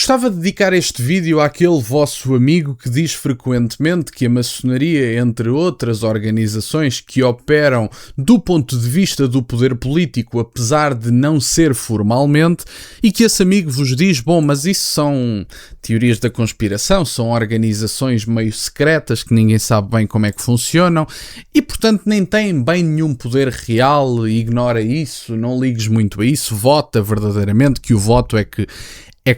Gostava de dedicar este vídeo àquele vosso amigo que diz frequentemente que a maçonaria, entre outras organizações que operam do ponto de vista do poder político, apesar de não ser formalmente, e que esse amigo vos diz, bom, mas isso são teorias da conspiração, são organizações meio secretas que ninguém sabe bem como é que funcionam e, portanto, nem têm bem nenhum poder real, ignora isso, não ligues muito a isso, vota verdadeiramente, que o voto é que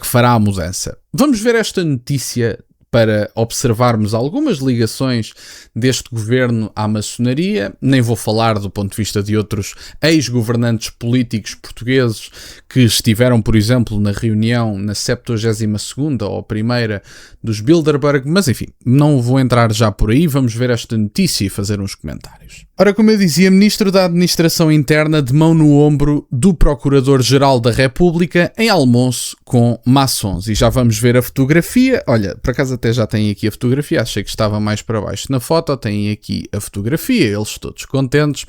fará a mudança. Vamos ver esta notícia para observarmos algumas ligações deste governo à maçonaria. Nem vou falar do ponto de vista de outros ex-governantes políticos portugueses que estiveram, por exemplo, na reunião na 72ª ou 1ª dos Bilderberg, mas enfim, não vou entrar já por aí, vamos ver esta notícia e fazer uns comentários. Ora, como eu dizia, Ministro da Administração Interna de mão no ombro do Procurador-Geral da República em almoço com maçons. E já vamos ver a fotografia. Olha, por acaso até já tem aqui a fotografia, achei que estava mais para baixo na foto, tem aqui a fotografia, eles todos contentes.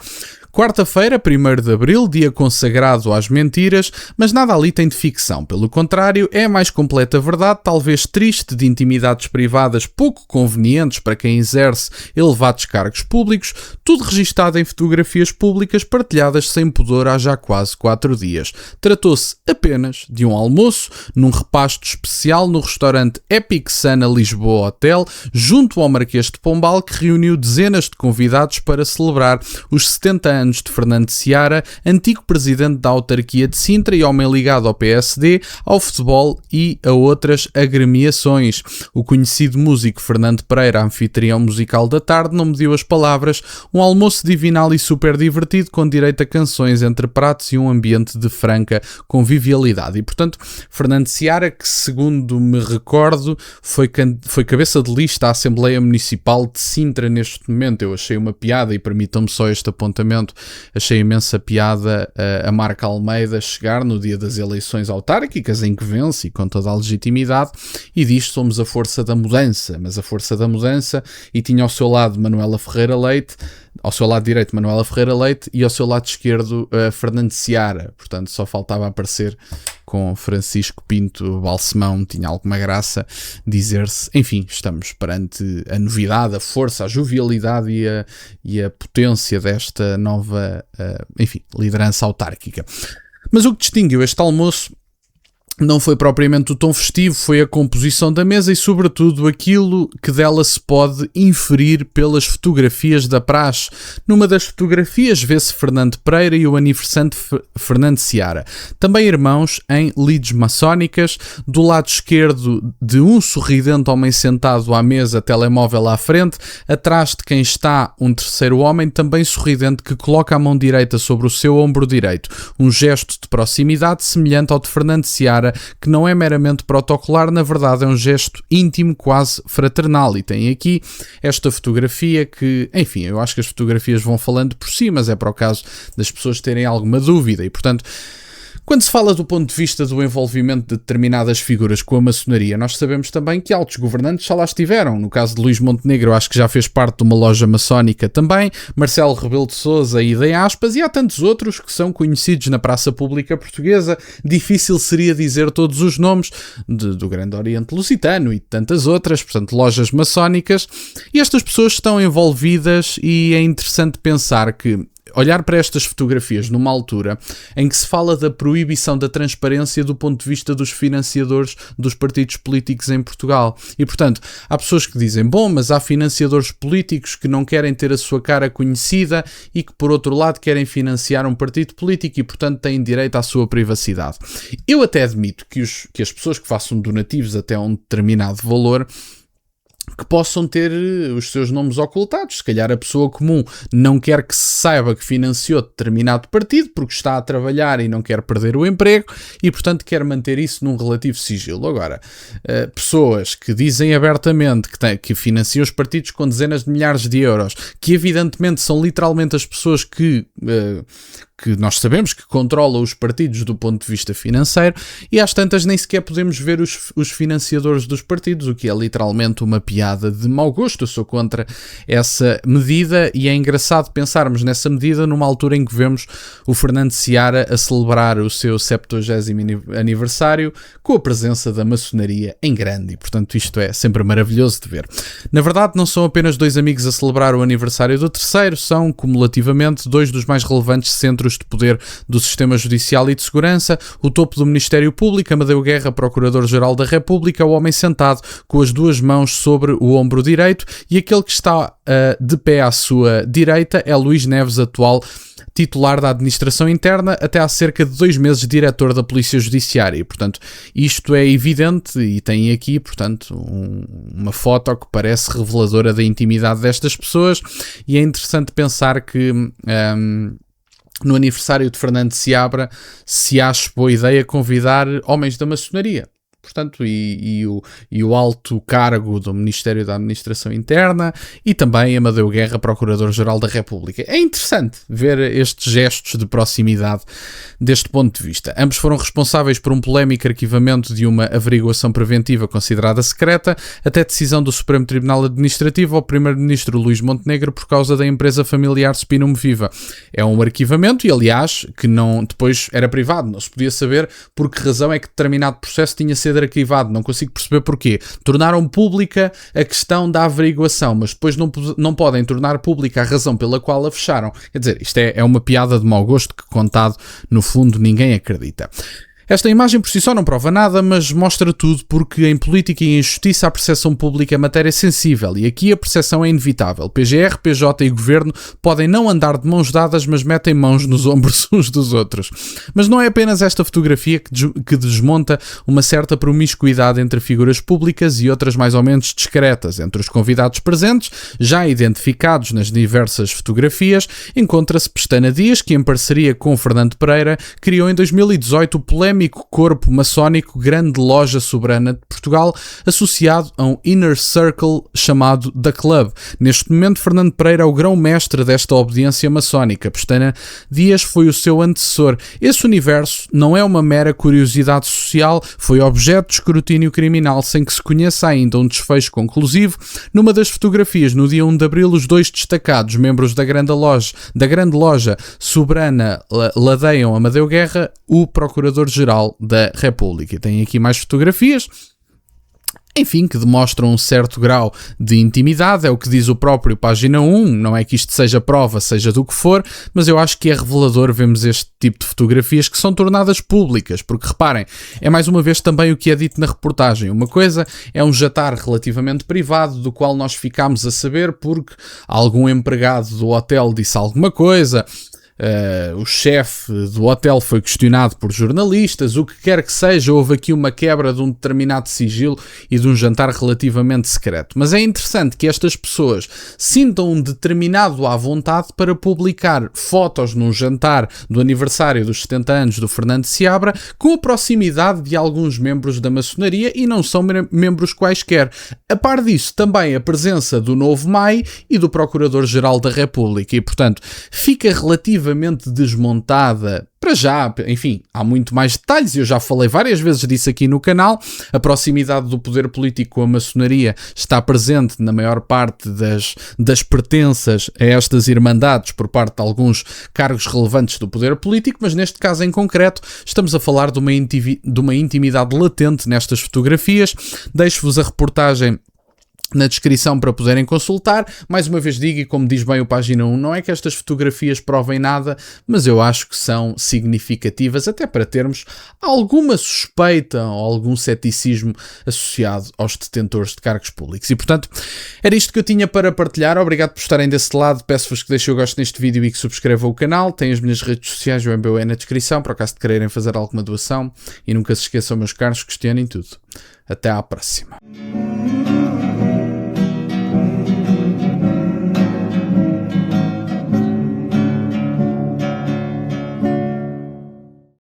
Quarta-feira, 1º de Abril, dia consagrado às mentiras, mas nada ali tem de ficção. Pelo contrário, é a mais completa verdade, talvez triste, de intimidades privadas pouco convenientes para quem exerce elevados cargos públicos, tudo registado em fotografias públicas partilhadas sem pudor há já quase 4 dias. Tratou-se apenas de um almoço, num repasto especial no restaurante Epic Sana Lisboa Hotel, junto ao Marquês de Pombal, que reuniu dezenas de convidados para celebrar os 70 anos de Fernando Seara, antigo presidente da autarquia de Sintra e homem ligado ao PSD, ao futebol e a outras agremiações. O conhecido músico Fernando Pereira, anfitrião musical da tarde, não mediu as palavras, um almoço divinal e super divertido com direito a canções entre pratos e um ambiente de franca convivialidade. E, portanto, Fernando Seara, que segundo me recordo, foi cabeça de lista à Assembleia Municipal de Sintra neste momento. Eu achei uma piada, e permitam-me só este apontamento, achei imensa piada a Marca Almeida chegar no dia das eleições autárquicas, em que vence e com toda a legitimidade, e diz: somos a força da mudança, mas a força da mudança, e tinha ao seu lado Manuela Ferreira Leite, ao seu lado direito Manuela Ferreira Leite e ao seu lado esquerdo Fernando Seara. Portanto, só faltava aparecer com Francisco Pinto Balsemão, tinha alguma graça dizer-se. Enfim, estamos perante a novidade, a força, a jovialidade e a potência desta nova, liderança autárquica. Mas o que distinguiu este almoço não foi propriamente o tom festivo, foi a composição da mesa e, sobretudo, aquilo que dela se pode inferir pelas fotografias da praxe. Numa das fotografias vê-se Fernando Pereira e o aniversante Fernando Seara, também irmãos em lides maçónicas. Do lado esquerdo de um sorridente homem sentado à mesa, telemóvel à frente, atrás de quem está um terceiro homem, também sorridente, que coloca a mão direita sobre o seu ombro direito, um gesto de proximidade semelhante ao de Fernando Seara, que não é meramente protocolar, na verdade é um gesto íntimo, quase fraternal. E tem aqui esta fotografia que, enfim, eu acho que as fotografias vão falando por si, mas é para o caso das pessoas terem alguma dúvida. E, portanto, quando se fala do ponto de vista do envolvimento de determinadas figuras com a maçonaria, nós sabemos também que altos governantes já lá estiveram. No caso de Luís Montenegro, acho que já fez parte de uma loja maçónica também, Marcelo Rebelo de Sousa e de aspas, e há tantos outros que são conhecidos na praça pública portuguesa. Difícil seria dizer todos os nomes do Grande Oriente Lusitano e de tantas outras, portanto, lojas maçónicas, e estas pessoas estão envolvidas, e é interessante pensar que olhar para estas fotografias numa altura em que se fala da proibição da transparência do ponto de vista dos financiadores dos partidos políticos em Portugal. E, portanto, há pessoas que dizem, bom, mas há financiadores políticos que não querem ter a sua cara conhecida e que, por outro lado, querem financiar um partido político e, portanto, têm direito à sua privacidade. Eu até admito que as pessoas que façam donativos até um determinado valor que possam ter os seus nomes ocultados. Se calhar a pessoa comum não quer que se saiba que financiou determinado partido porque está a trabalhar e não quer perder o emprego e, portanto, quer manter isso num relativo sigilo. Agora, pessoas que dizem abertamente que financiam os partidos com dezenas de milhares de euros, que evidentemente são literalmente as pessoas que nós sabemos que controlam os partidos do ponto de vista financeiro, e às tantas nem sequer podemos ver os financiadores dos partidos, o que é literalmente uma piada piada de mau gosto. Eu sou contra essa medida e é engraçado pensarmos nessa medida numa altura em que vemos o Fernando Seara a celebrar o seu 70º aniversário com a presença da maçonaria em grande, e portanto isto é sempre maravilhoso de ver. Na verdade, não são apenas dois amigos a celebrar o aniversário do terceiro, são cumulativamente dois dos mais relevantes centros de poder do sistema judicial e de segurança, o topo do Ministério Público, Amadeu Guerra, Procurador-Geral da República, o homem sentado com as duas mãos sobre o ombro direito, e aquele que está de pé à sua direita é Luís Neves, atual titular da Administração Interna, até há cerca de 2 meses diretor da Polícia Judiciária. E, portanto, isto é evidente e tem aqui, portanto, uma foto que parece reveladora da intimidade destas pessoas, e é interessante pensar que no aniversário de Fernando Seabra se acha boa ideia convidar homens da maçonaria. Portanto, e o alto cargo do Ministério da Administração Interna, e também Amadeu Guerra, Procurador-Geral da República. É interessante ver estes gestos de proximidade deste ponto de vista. Ambos foram responsáveis por um polémico arquivamento de uma averiguação preventiva considerada secreta, até decisão do Supremo Tribunal Administrativo ao Primeiro-Ministro Luís Montenegro por causa da empresa familiar Spinum Viva. É um arquivamento, e aliás, que não depois era privado, não se podia saber por que razão é que determinado processo tinha sido arquivado, não consigo perceber porquê. Tornaram pública a questão da averiguação, mas depois não podem tornar pública a razão pela qual a fecharam. Quer dizer, isto é uma piada de mau gosto que, contado, no fundo, ninguém acredita. Esta imagem por si só não prova nada, mas mostra tudo, porque em política e em justiça a percepção pública é matéria sensível, e aqui a percepção é inevitável. PGR, PJ e Governo podem não andar de mãos dadas, mas metem mãos nos ombros uns dos outros. Mas não é apenas esta fotografia que desmonta uma certa promiscuidade entre figuras públicas e outras mais ou menos discretas. Entre os convidados presentes, já identificados nas diversas fotografias, encontra-se Pestana Dias, que em parceria com Fernando Pereira criou em 2018 o polémico corpo maçónico Grande Loja Soberana de Portugal, associado a um inner circle chamado The Club. Neste momento, Fernando Pereira é o grão-mestre desta obediência maçónica. Pestana Dias foi o seu antecessor. Esse universo não é uma mera curiosidade social, foi objeto de escrutínio criminal sem que se conheça ainda um desfecho conclusivo. Numa das fotografias, no dia 1 de abril, os dois destacados membros da Grande Loja Soberana ladeiam Amadeu Guerra, o Procurador-Geral da República. Tem aqui mais fotografias, enfim, que demonstram um certo grau de intimidade, é o que diz o próprio página 1, não é que isto seja prova, seja do que for, mas eu acho que é revelador vermos este tipo de fotografias que são tornadas públicas, porque reparem, é mais uma vez também o que é dito na reportagem. Uma coisa é um jantar relativamente privado, do qual nós ficámos a saber porque algum empregado do hotel disse alguma coisa, o chefe do hotel foi questionado por jornalistas, o que quer que seja, houve aqui uma quebra de um determinado sigilo e de um jantar relativamente secreto. Mas é interessante que estas pessoas sintam um determinado à vontade para publicar fotos num jantar do aniversário dos 70 anos do Fernando Seabra com a proximidade de alguns membros da maçonaria, e não são membros quaisquer. A par disso, também a presença do novo MAI e do Procurador-Geral da República, e portanto fica relativamente desmontada para já. Enfim, há muito mais detalhes, e eu já falei várias vezes disso aqui no canal. A proximidade do poder político com a maçonaria está presente na maior parte das pertenças a estas irmandades por parte de alguns cargos relevantes do poder político, mas neste caso em concreto estamos a falar de uma intimidade latente nestas fotografias. Deixo-vos a reportagem na descrição para poderem consultar. Mais uma vez digo, e como diz bem o página 1, não é que estas fotografias provem nada, mas eu acho que são significativas até para termos alguma suspeita ou algum ceticismo associado aos detentores de cargos públicos. E portanto, era isto que eu tinha para partilhar. Obrigado por estarem desse lado. Peço-vos que deixem o gosto neste vídeo e que subscrevam o canal. Tem as minhas redes sociais, o MBE na descrição, para o caso de quererem fazer alguma doação. E nunca se esqueçam, meus caros, questionem tudo. Até à próxima.